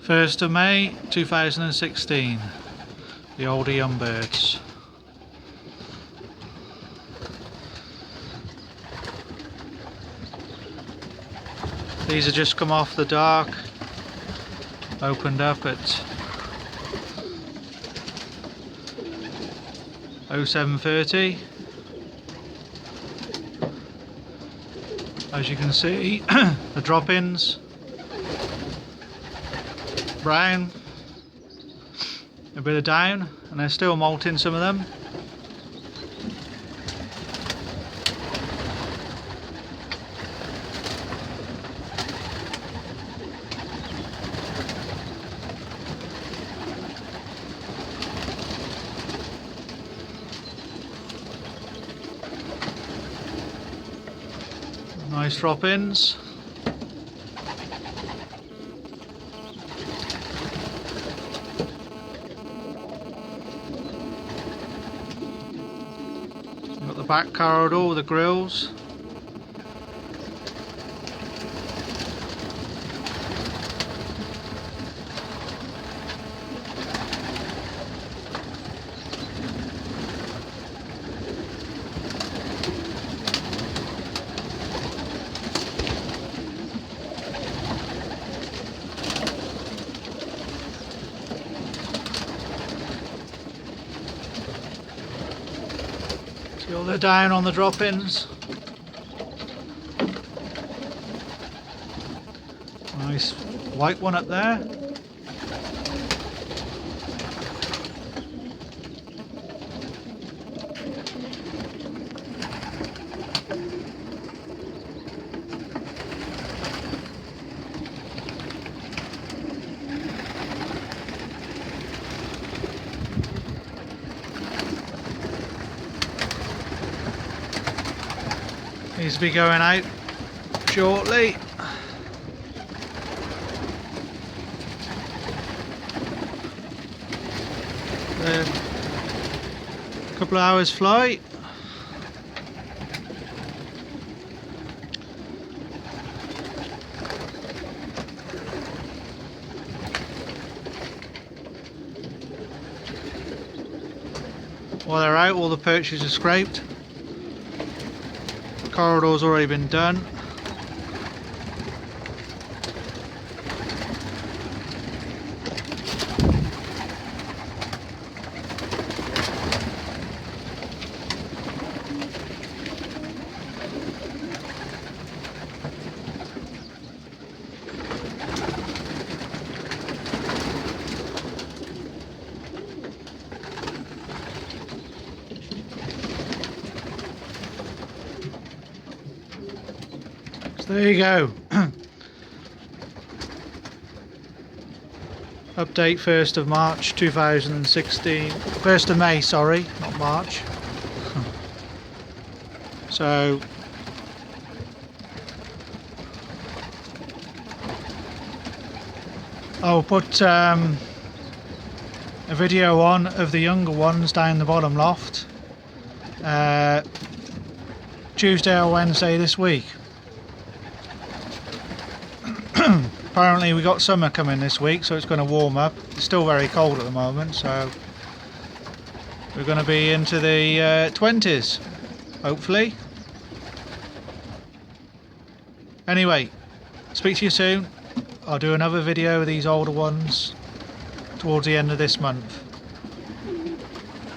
1st of May 2016, the older young birds. These have just come off the dark, opened up at 07:30. As you can see, the drop-ins, brown, a bit of down, and they're still molting, some of them. Nice drop-ins. Got the back corridor with the grills. See all the down on the drop-ins. Nice white one up there. Needs to be going out shortly. A couple of hours flight. While they're out, all the perches are scraped. Corridor's already been done. So there you go. Update 1st of March 2016. 1st of May, sorry, not March. So I'll put a video on of the younger ones down the bottom loft Tuesday or Wednesday this week. Apparently we got summer coming this week, so it's going to warm up. It's still very cold at the moment, so we're going to be into the 20s, hopefully. Anyway, speak to you soon. I'll do another video of these older ones towards the end of this month.